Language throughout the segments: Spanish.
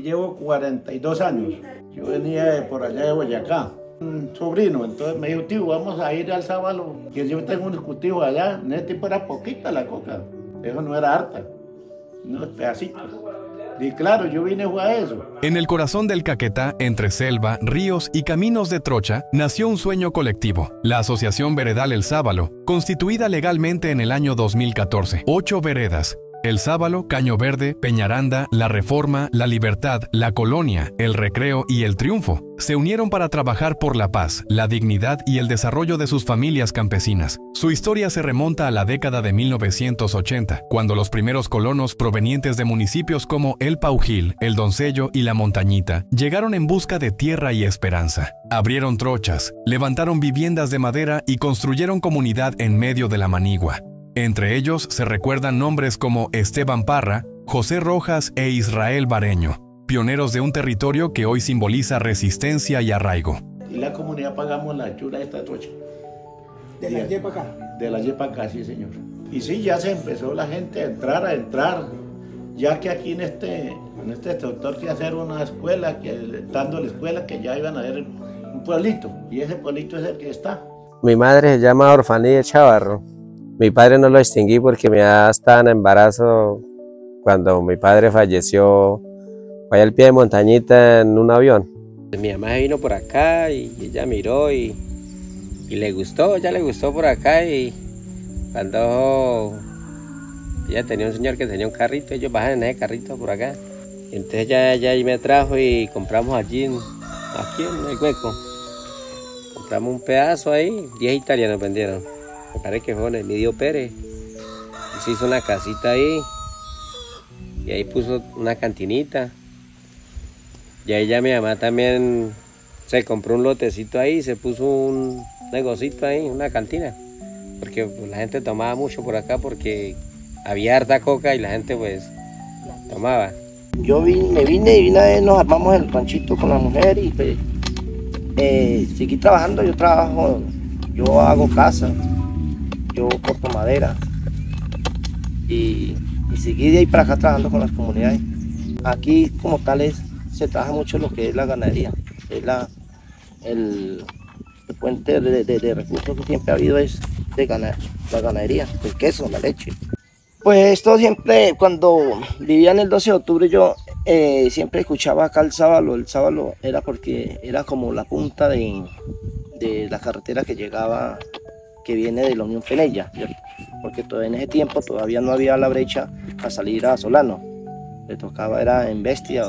Aquí llevo 42 años. Yo venía de por allá de Boyacá. Un sobrino, entonces me dijo, tío, vamos a ir al Sábalo, que yo tengo unos cultivos allá. En ese tiempo era poquita la coca, eso no era harta, unos pedacitos. Y claro, yo vine a eso. En el corazón del Caquetá, entre selva, ríos y caminos de trocha, nació un sueño colectivo, la Asociación Veredal El Sábalo, constituida legalmente en el año 2014. 8 veredas: El Sábalo, Caño Verde, Peñaranda, La Reforma, La Libertad, La Colonia, El Recreo y El Triunfo se unieron para trabajar por la paz, la dignidad y el desarrollo de sus familias campesinas. Su historia se remonta a la década de 1980, cuando los primeros colonos provenientes de municipios como El Paujil, El Doncello y La Montañita llegaron en busca de tierra y esperanza. Abrieron trochas, levantaron viviendas de madera y construyeron comunidad en medio de la manigua. Entre ellos se recuerdan nombres como Esteban Parra, José Rojas e Israel Bareño, pioneros de un territorio que hoy simboliza resistencia y arraigo. Y la comunidad pagamos la chula de esta trocha. ¿De la yepa acá? De la yepa acá, sí señor. Y sí, ya se empezó la gente a entrar, ya que aquí en este sector que hacer una escuela, que dando la escuela que ya iban a ver un pueblito, y ese pueblito es el que está. Mi madre se llama Orfanía Chavarro. Mi padre no lo distinguí porque mi mamá estaba en embarazo cuando mi padre falleció. Fue al pie de montañita en un avión. Mi mamá vino por acá y ella miró y le gustó, ya le gustó por acá, y cuando ella tenía un señor que tenía un carrito, ellos bajan en ese carrito por acá. Entonces ella me trajo y compramos aquí en el hueco. Compramos un pedazo ahí, 10 hectáreas nos vendieron. Me parece que fue en el Emilio Pérez. Y se hizo una casita ahí. Y ahí puso una cantinita. Y ahí ya mi mamá también se compró un lotecito ahí, se puso un negocito ahí, una cantina. Porque pues, la gente tomaba mucho por acá porque había harta coca y la gente pues tomaba. Yo me vine y una vez nos armamos el ranchito con la mujer y pues, seguí trabajando. Yo hago casa, yo corto madera y seguí de ahí para acá trabajando con las comunidades. Aquí como tal se trabaja mucho lo que es la ganadería, es el puente de recursos que siempre ha habido es la ganadería, el queso, la leche. Pues esto siempre, cuando vivía en el 12 de octubre yo siempre escuchaba acá el Sábalo era porque era como la punta de la carretera que llegaba, que viene de la Unión Penella, ¿cierto? Porque en ese tiempo todavía no había la brecha para salir a Solano, le tocaba, era en Bestia.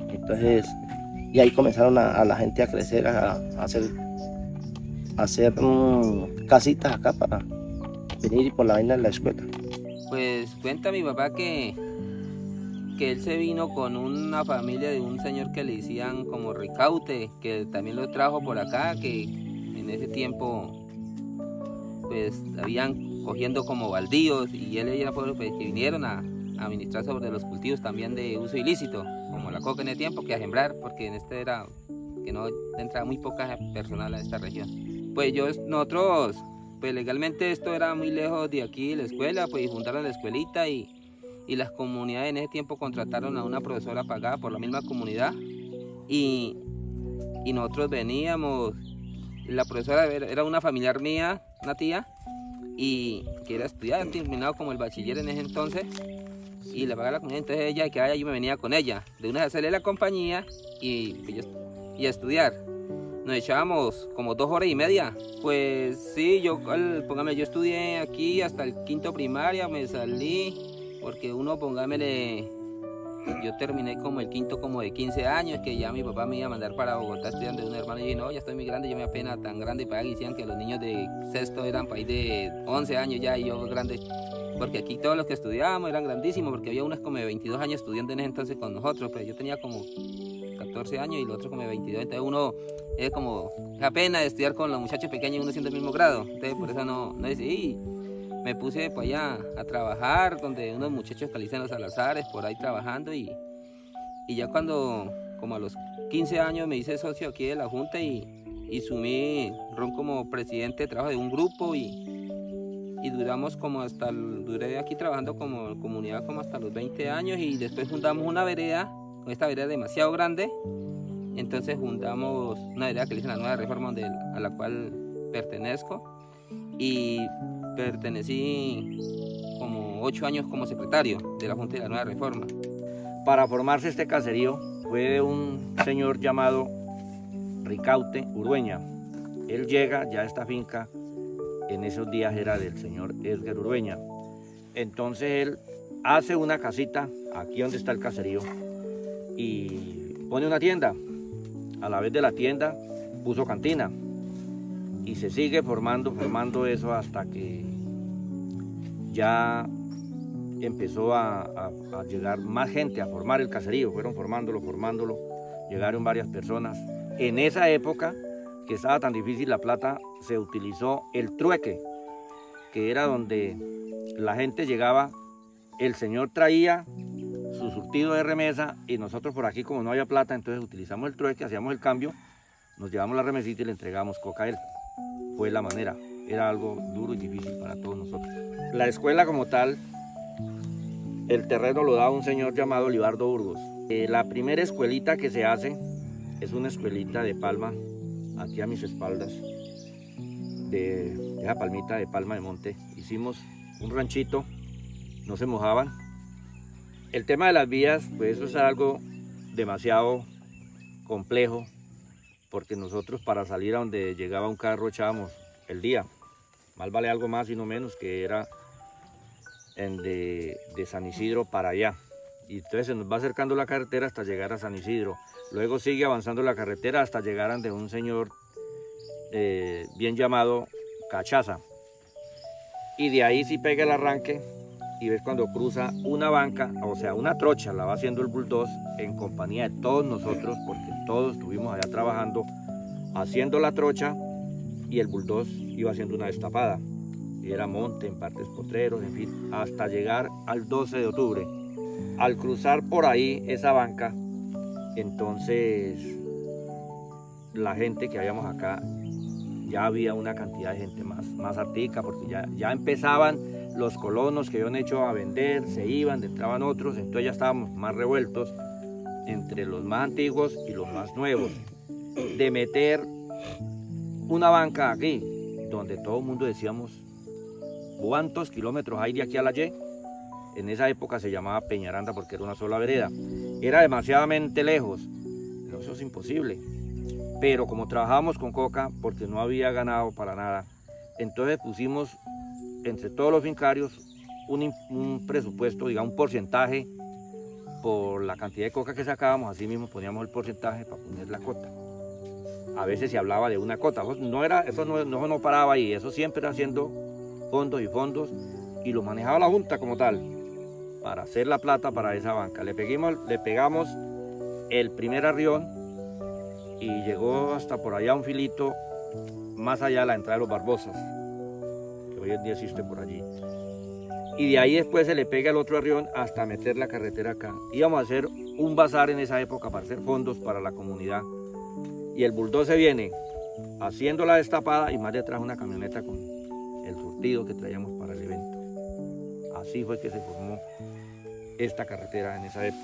Entonces, y ahí comenzaron a la gente a crecer, a hacer casitas acá para venir y por la vaina de la escuela. Pues cuenta mi papá que él se vino con una familia de un señor que le decían como Ricaute, que también lo trajo por acá, que en ese tiempo pues habían cogiendo como baldíos y él y ella pues, que vinieron a administrar sobre los cultivos también de uso ilícito, como la coca en el tiempo, que a sembrar, porque en este era que no entraba muy poca personal a esta región. Pues nosotros, pues legalmente esto era muy lejos de aquí, la escuela, pues fundaron la escuelita y las comunidades en ese tiempo contrataron a una profesora pagada por la misma comunidad y nosotros veníamos, la profesora era una familiar mía, una tía, y que era estudiante, terminado como el bachiller en ese entonces, y le pagaba la comunidad, entonces ella que yo me venía con ella, de una vez a hacerle la compañía y a estudiar. Nos echábamos como 2 horas y media. Pues sí, yo estudié aquí hasta el 5º primaria, me salí, porque yo terminé como el 5º como de 15 años, que ya mi papá me iba a mandar para Bogotá estudiando de un hermano, y dije, no, ya estoy muy grande, yo me apena tan grande para que decían que los niños de sexto eran para ir de 11 años ya, y yo grande, porque aquí todos los que estudiábamos eran grandísimos, porque había unos como de 22 años estudiando en ese entonces con nosotros, pero yo tenía como 14 años y el otro como de 22, entonces uno es como la pena de estudiar con los muchachos pequeños, uno siendo el mismo grado, entonces por eso no decidí. Me puse para allá a trabajar, donde unos muchachos que en los Salazares, por ahí trabajando, y ya cuando, como a los 15 años, me hice socio aquí de la Junta y sumí Ron como presidente de trabajo de un grupo y duramos como duré aquí trabajando como comunidad como hasta los 20 años y después fundamos una vereda esta vereda demasiado grande, entonces juntamos una vereda que le dicen la Nueva Reforma, a la cual pertenezco, y pertenecí como 8 años como secretario de la Junta de la Nueva Reforma. Para formarse este caserío fue de un señor llamado Ricaute Urueña. Él llega ya a esta finca, en esos días era del señor Edgar Urueña. Entonces él hace una casita aquí donde está el caserío y pone una tienda. A la vez de la tienda puso cantina y se sigue formando eso hasta que ya empezó a llegar más gente a formar el caserío. Fueron formándolo, llegaron varias personas. En esa época que estaba tan difícil la plata, se utilizó el trueque, que era donde la gente llegaba, el señor traía su surtido de remesa y nosotros por aquí, como no había plata, entonces utilizamos el trueque, hacíamos el cambio, nos llevamos la remesita y le entregamos coca a él. Fue la manera, era algo duro y difícil para todos nosotros. La escuela como tal, el terreno lo da un señor llamado Libardo Burgos. La primera escuelita que se hace es una escuelita de palma, aquí a mis espaldas, de esa palmita de palma de monte. Hicimos un ranchito, no se mojaban. El tema de las vías, pues eso es algo demasiado complejo, porque nosotros para salir a donde llegaba un carro echábamos el día. Más vale algo más y no menos, que era de San Isidro para allá. Y entonces se nos va acercando la carretera hasta llegar a San Isidro. Luego sigue avanzando la carretera hasta llegar ante un señor bien llamado Cachaza. Y de ahí sí pega el arranque y ves cuando cruza una banca, o sea, una trocha, la va haciendo el bulldozer en compañía de todos nosotros, porque todos estuvimos allá trabajando, haciendo la trocha, y el bulldozer iba haciendo una destapada. Y era monte, en partes potreros, en fin, hasta llegar al 12 de octubre. Al cruzar por ahí esa banca, entonces la gente que habíamos acá, ya había una cantidad de gente más artica, porque ya empezaban los colonos que habían hecho a vender, se iban, entraban otros, entonces ya estábamos más revueltos entre los más antiguos y los más nuevos. De meter una banca aquí, donde todo el mundo decíamos, ¿cuántos kilómetros hay de aquí a la Y? En esa época se llamaba Peñaranda porque era una sola vereda. Era demasiadamente lejos, no, eso es imposible. Pero como trabajábamos con coca, porque no había ganado para nada, entonces pusimos entre todos los fincarios un presupuesto, digamos un porcentaje por la cantidad de coca que sacábamos, así mismo poníamos el porcentaje para poner la cota. A veces se hablaba de una cota, eso no paraba ahí, eso siempre era haciendo fondos y fondos, y lo manejaba la Junta como tal, para hacer la plata para esa banca. Le pegamos el primer arrión y llegó hasta por allá un filito, más allá de la entrada de los Barbosas, que hoy en día existe por allí. Y de ahí después se le pega el otro arrión hasta meter la carretera acá. Íbamos a hacer un bazar en esa época para hacer fondos para la comunidad. Y el bulldozer viene haciendo la destapada y más detrás una camioneta con el surtido que traíamos para el evento. Así fue que se formó esta carretera en esa época.